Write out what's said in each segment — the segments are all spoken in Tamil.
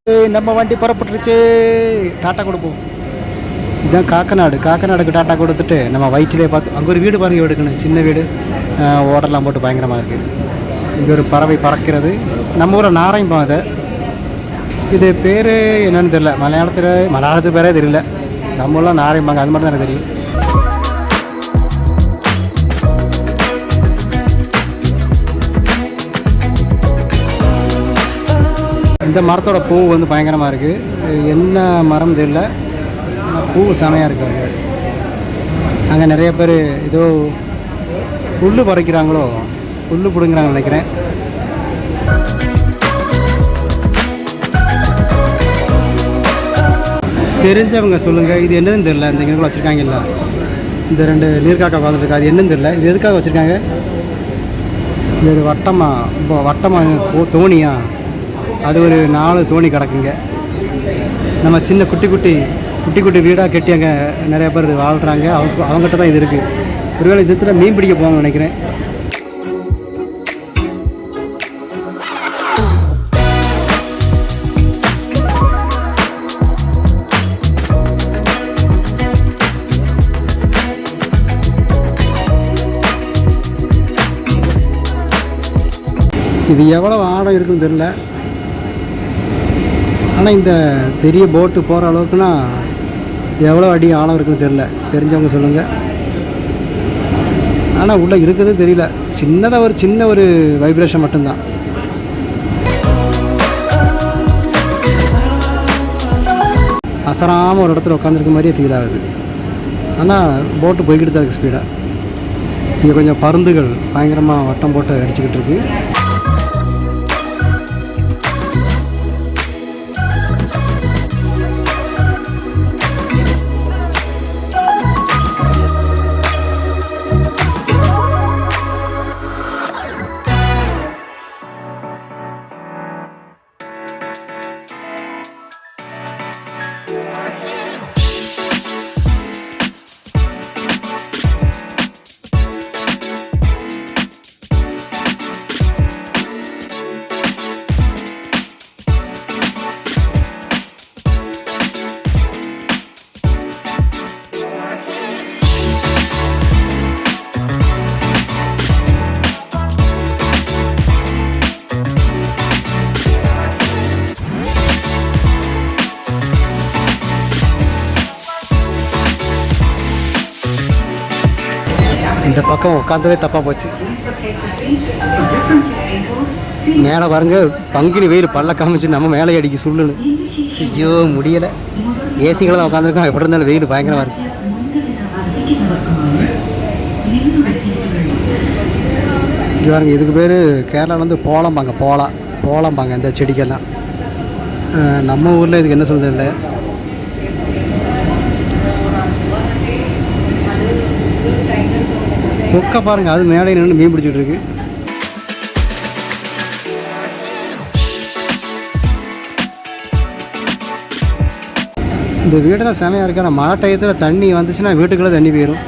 நம்ம வண்டி புறப்பட்டுருச்சு. டாட்டா கொடுப்போம். இதுதான் காக்கநாடுக்கு டாட்டா கொடுத்துட்டு நம்ம வயிற்றிலே பார்த்து அங்கே ஒரு வீடு பாருங்க எடுக்கணும். சின்ன வீடு, ஓடெல்லாம் போட்டு பயங்கரமாக இருக்குது. இங்கே ஒரு பறவை பறக்கிறது. நம்ம ஊரில் நாராயம்பம் அது. இது பேர் என்னன்னு தெரியல. மலையாளத்து பேரே தெரியல. நம்ம ஊரில் நாராயம்பாங்க, அது மட்டும் தான் எனக்கு தெரியும். இந்த மரத்தோட பூ வந்து பயங்கரமாக இருக்குது. என்ன மரம் தெரியல, பூ செமையாக இருக்குது. அங்கே நிறைய பேர் ஏதோ புல் பறிக்கிறாங்களோ, புல் பிடுங்குறாங்கன்னு நினைக்கிறேன். தெரிஞ்சவங்க சொல்லுங்கள், இது என்னன்னு தெரியல. இந்த இங்கே வச்சுருக்காங்கல்ல, இந்த 2 நீர்க்காக்கா உட்காந்துருக்கா, அது என்னன்னு தெரியல. இது எதுக்காக வச்சுருக்காங்க? இது ஒரு வட்டமாக தோணியா? அது ஒரு 4 தோணி கிடக்குங்க. நம்ம சின்ன குட்டி குட்டி வீடாக கட்டி அங்கே நிறைய பேர் வாழ்கிறாங்க. அவங்ககிட்ட தான் இது இருக்குது. ஒருவேளை இதுல மீன் பிடிக்க போவாங்கன்னு நினைக்கிறேன். இது எவ்வளோ ஆழம் இருக்குன்னு தெரியல. ஆனால் இந்த பெரிய போட்டு போகிற அளவுக்குன்னா எவ்வளோ அடி ஆழம் இருக்குன்னு தெரில. தெரிஞ்சவங்க சொல்லுங்கள். ஆனால் உள்ளே இருக்கிறது தெரியல. சின்னதாக ஒரு சின்ன ஒரு வைப்ரேஷன் மட்டும்தான். அசராமல் ஒரு இடத்துல உட்காந்துருக்க மாதிரியே ஃபீல் ஆகுது. ஆனால் போட்டு போய்கிட்டு தான் இருக்குது ஸ்பீடாக. இங்கே கொஞ்சம் பருந்துகள் பயங்கரமாக வட்டம் போட்டு அடிச்சுக்கிட்டு இருக்குது. இந்த பக்கம் உட்காந்ததே தப்பாக போச்சு. மேலே பாருங்க, பங்குனி வெயில் பல்ல காமிச்சு நம்ம மேலே அடிக்க சுள்ளுன்னு. ஐயோ முடியலை. ஏசிகளை தான் உட்காந்துருக்கோம். எப்படி இருந்தாலும் வெயில் பயங்கரமாக இருக்குது. இங்கே பாருங்க, இதுக்கு பேர் கேரளாவில் வந்து போலம்பாங்க இந்த செடிக்கெல்லாம். நம்ம ஊரில் இதுக்கு என்ன சொல்கிறது இல்லை. கொக்கை பாருங்க, அது மேலே நின்று மீன் பிடிச்சிட்டு இருக்கு. இந்த வீடெல்லாம் செமையாக இருக்கு. ஆனால் மழை டயத்தில் தண்ணி வந்துச்சுன்னா வீட்டுக்குள்ளே தண்ணி போயிடும்.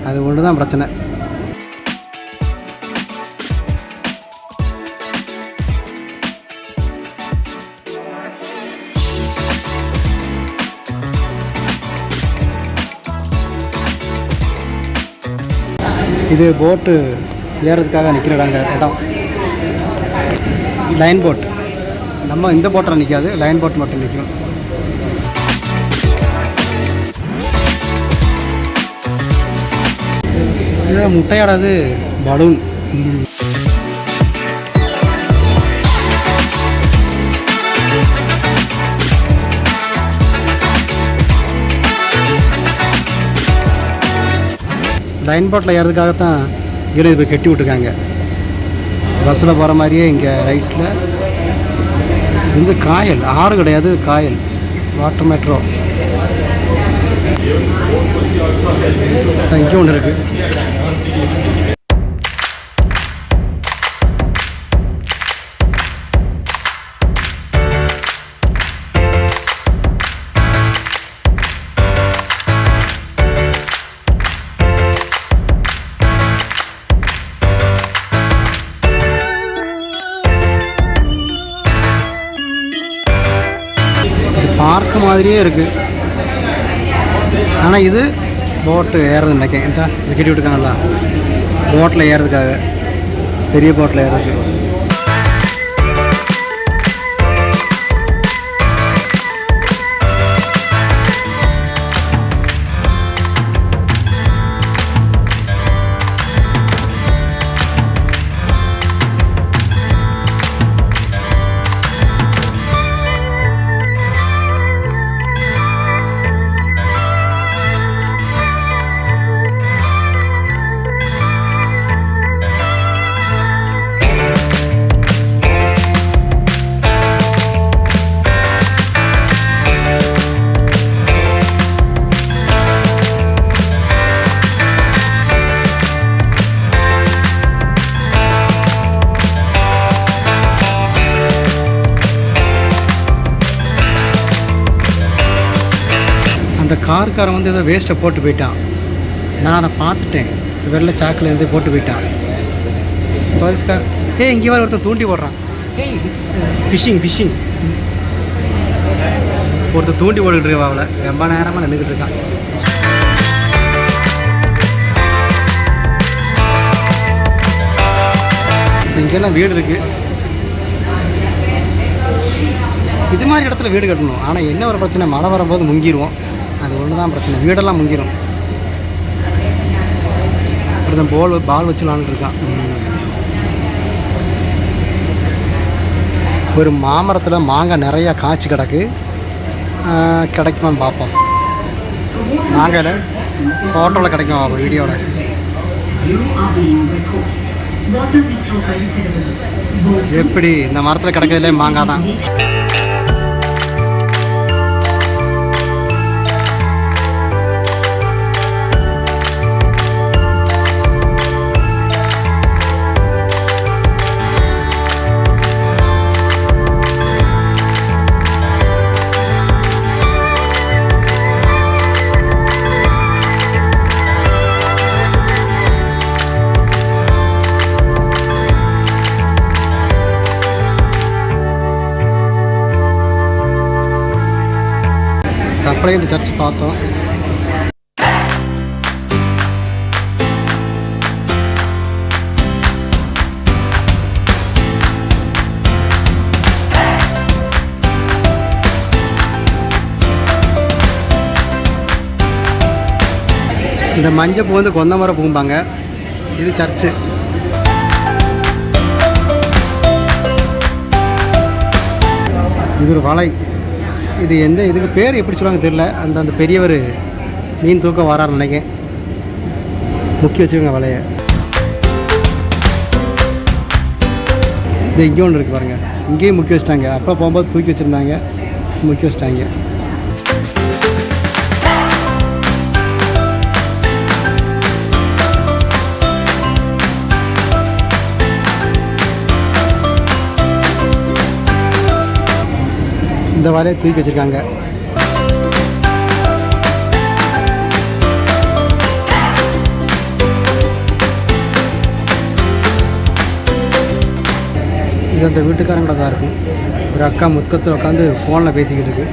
அது ஒன்று தான் பிரச்சனை. இது போட்டு ஏறதுக்காக நிற்கிறாங்க இடம். Line boat. நம்ம இந்த போட்டில் நிற்காது, லைன் போட் மட்டும் நிற்கும். இது முட்டையாடாது பலூன். லைன் போட்டில் ஏறதுக்காகத்தான் கீழே இது போய் கட்டி விட்டுருக்காங்க. பஸ்ஸில் போகிற மாதிரியே இங்கே ரைட்டில் இந்த காயல், ஆறு கிடையாது, காயல், வாட்டர் மெட்ரோ. இங்கே ஒன்று இருக்குது. பார்க்க மாதிரியே இருக்குது. ஆனால் இது போட்டு ஏறுறது நினைக்கேன். இந்த இது கட்டி விட்டுருக்காங்களா போட்டில் ஏறுறதுக்காக, பெரிய போட்டில் ஏறுறதுக்கு. அந்த கார்காரன் வந்து ஏதோ வேஸ்ட்டை போட்டு போயிட்டான். நான் அதை பார்த்துட்டேன். வெள்ளை சாக்கில் இருந்து போட்டு போயிட்டான். போலீஸ்கார் இங்கே வர ஒருத்தர் தூண்டி போடுறான். ஃபிஷ்ஷிங் ஒருத்தர் தூண்டி போட்டுக்கிட்டு இருக்கா. அவளை ரொம்ப நேரமாக நின்றுக்கிட்டு இருக்கான். இங்கெல்லாம் வீடு இருக்குது. இது மாதிரி இடத்துல வீடு கட்டணும். ஆனால் என்ன ஒரு பிரச்சனை, மழை வரும்போது முங்கிடுவோம். அது ஒன்று தான் பிரச்சனை, வீடெல்லாம் முங்கிடும். ஒருத்தன் பால் வச்சு விளாண்டுருக்கான். ஒரு மாமரத்தில் மாங்காய் நிறையா காய்ச்சி கிடக்கு. கிடைக்குமான்னு பார்ப்போம். மாங்காயில் ஃபோட்டோவில் கிடைக்கும் பார்ப்போம், வீடியோவில். எப்படி இந்த மரத்தில் கிடைக்கிறதுலே மாங்காய் தான். அப்படியே இந்த சர்ச் பார்த்தோம். இந்த மஞ்சள் பூ வந்து கொந்தமர பூம்பாங்க. இது சர்ச்சு. இது ஒரு வலை. இது இதுக்கு பேர் எப்படி சொல்லுவாங்க தெரியல. அந்த பெரியவர் மீன் தூக்க வராரு நினைக்கிறேன். முக்கி வச்சுருங்க வலையை. இது இங்கே ஒன்று இருக்குது பாருங்கள். இங்கேயும் முக்கி வச்சிட்டாங்க. அப்போ போகும்போது தூக்கி வச்சுருந்தாங்க, முக்கி வச்சிட்டாங்க. இந்த வலையை தூக்கி வச்சுருக்காங்க. இது அந்த வீட்டுக்காரங்கள தான் இருக்கும். ஒரு அக்கா முத்துக்கத்தில் உட்காந்து ஃபோனில் பேசிக்கிட்டு இருக்கு.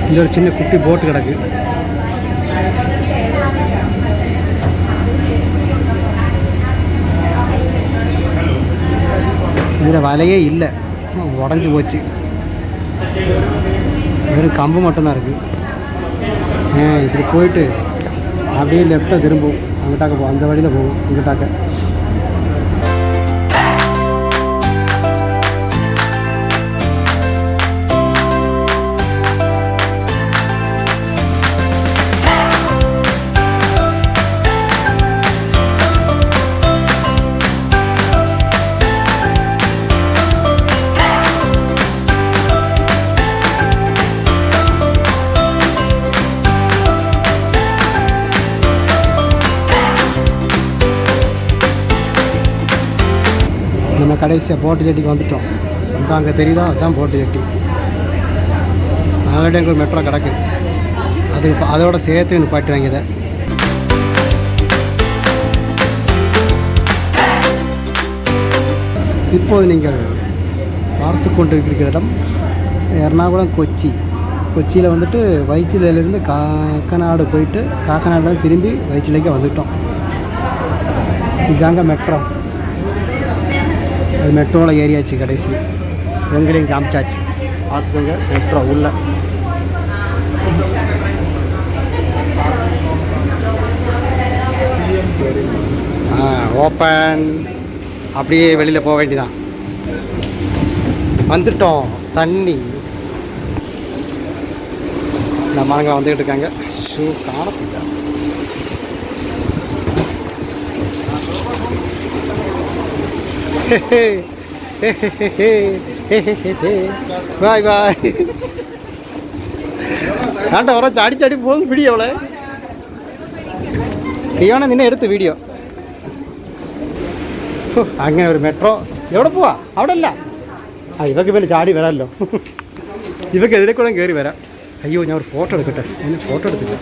இந்த ஒரு சின்ன குட்டி போட்டு கிடக்கு. இதில் வலையே இல்லை, உடஞ்சி போச்சு. வெறும் கம்பு மட்டும்தான் இருக்குது. இப்படி போயிட்டு அப்படியே லெஃப்டாக திரும்பும். அங்கிட்டாக்க போகும், அந்த வழியில் போகும். இங்கிட்டாக்க நம்ம கடைசியாக போட்டு ஜெட்டிக்கு வந்துட்டோம். அந்த அங்கே தெரியுதா, அதுதான் போட்டு ஜெட்டி. ஆல்ரெடி அங்கே ஒரு மெட்ரோ கிடக்கு. அதோட சேர்த்து நிப்பாட்டுவாங்க இதை. இப்போது நீங்கள் பார்த்து கொண்டு இருக்கிற இடம் எர்ணாகுளம் கொச்சி. கொச்சியில் வந்துட்டு வயிற்றிலேருந்து காக்கநாடு போயிட்டு காக்கநாடு திரும்பி வயிற்றிலேக்கே வந்துவிட்டோம். இதாங்க மெட்ரோ. அது மெட்ரோவில் ஏறியாச்சு. கடைசி எங்களையும் காமிச்சாச்சு. பார்த்துக்கோங்க மெட்ரோ உள்ள. ஓப்பன். அப்படியே வெளியில் போக வேண்டியதான். வந்துட்டோம். தண்ணி இந்த மரங்களை வந்துக்கிட்டு இருக்காங்க. ஷூ காணப்பில்ல. பாய் பாய். ஆண்ட வர சாடி சாடி போதும் வீடியோவில். ஐயோனா நின்று எடுத்து வீடியோ. അങ്ങനെ ഒരു മെട്രോ. എവിടെ പോവാ? അവിടെ അല്ല. ഇവക്ക് പിന്നെ ചാടി വരാമല്ലോ. ഇവക്ക് എതിരെ കൂടെ കയറി വരാം. അയ്യോ ഞാൻ ഒരു ഫോട്ടോ എടുക്കട്ടെ. ഞാൻ ഫോട്ടോ എടുത്തില്ല.